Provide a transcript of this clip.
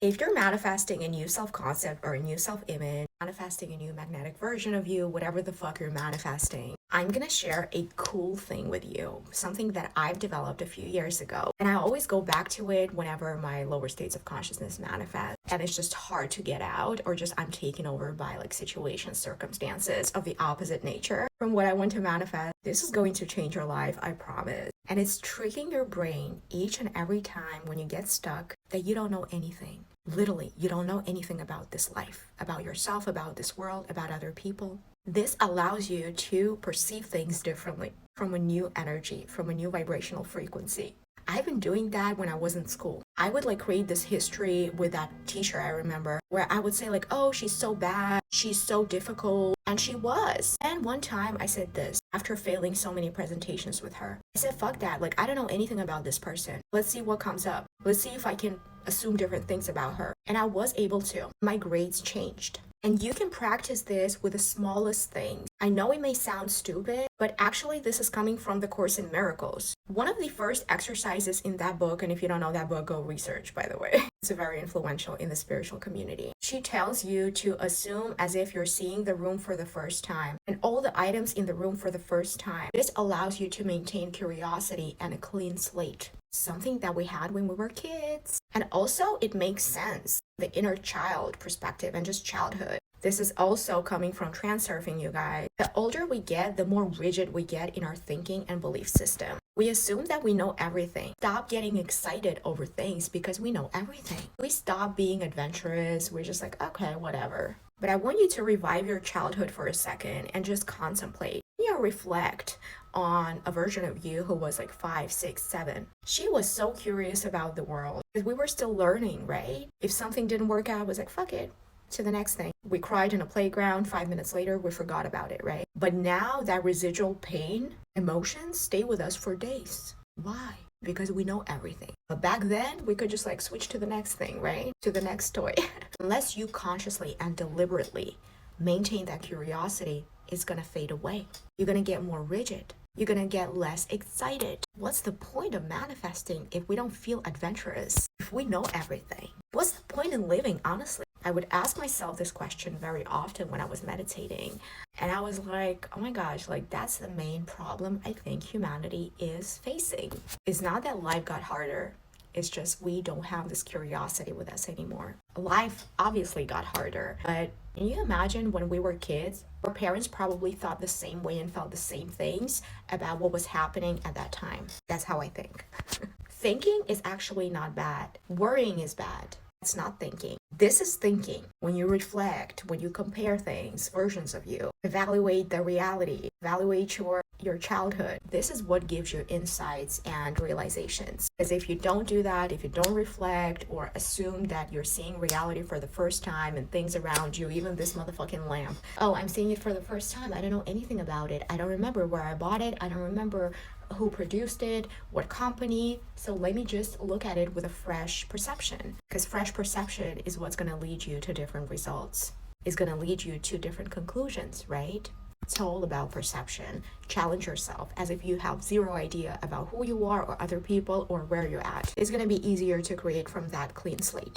If you're manifesting a new self-concept or a new self-image, manifesting a new magnetic version of you, whatever the fuck you're manifesting, I'm gonna share a cool thing with you, something that I've developed a few years ago. And I always go back to it whenever my lower states of consciousness manifest. And it's just hard to get out, or just I'm taken over by like situations, circumstances of the opposite nature from what I want to manifest. This is going to change your life, I promise. And it's tricking your brain each and every time when you get stuck that you don't know anything. Literally, you don't know anything about this life, about yourself, about this world, about other people. This allows you to perceive things differently from a new energy, from a new vibrational frequency. I've been doing that when I was in school. I would like create this history with that teacher I remember where I would say like, oh, she's so bad, she's so difficult, and she was. And one time I said this after failing so many presentations with her. I said, fuck that, like I don't know anything about this person. Let's see what comes up. Let's see if I can assume different things about her. And I was able to. My grades changed. And you can practice this with the smallest things. I know it may sound stupid, but actually this is coming from the Course in Miracles. One of the first exercises in that book, and if you don't know that book, go research, by the way. It's very influential in the spiritual community. She tells you to assume as if you're seeing the room for the first time and all the items in the room for the first time. This allows you to maintain curiosity and a clean slate. Something that we had when we were kids. And also it makes sense, the inner child perspective and just childhood. This is also coming from transurfing, you guys. The older we get, the more rigid we get in our thinking and belief system. We assume that we know everything. Stop getting excited over things because we know everything. We stop being adventurous. We're just like, okay, whatever. But I want you to revive your childhood for a second and just contemplate. Reflect on a version of you who was like 5, 6, 7. She was so curious about the world because we were still learning, right? If something didn't work out, it was like, fuck it, to the next thing. We cried in a playground, 5 minutes later, we forgot about it, right? But now that residual pain, emotions stay with us for days. Why? Because we know everything. But back then, we could just like switch to the next thing, right? To the next toy. Unless you consciously and deliberately maintain that curiosity, it's gonna fade away. You're gonna get more rigid. You're gonna get less excited. What's the point of manifesting if we don't feel adventurous? If we know everything? What's the point in living, honestly? I would ask myself this question very often when I was meditating. And I was like, oh my gosh, like that's the main problem I think humanity is facing. It's not that life got harder. It's just we don't have this curiosity with us anymore. Life obviously got harder, but can you imagine when we were kids, our parents probably thought the same way and felt the same things about what was happening at that time. That's how I think. Thinking is actually not bad. Worrying is bad. It's not thinking. This is thinking. When you reflect, when you compare things, versions of you, evaluate the reality, evaluate your childhood. This is what gives you insights and realizations. Because if you don't do that, if you don't reflect or assume that you're seeing reality for the first time and things around you, even this motherfucking lamp. Oh, I'm seeing it for the first time. I don't know anything about it. I don't remember where I bought it. I don't remember who produced it, what company. So let me just look at it with a fresh perception. Because fresh perception is what's going to lead you to different results. It's going to lead you to different conclusions, right? It's all about perception. Challenge yourself as if you have zero idea about who you are or other people or where you're at. It's going to be easier to create from that clean slate.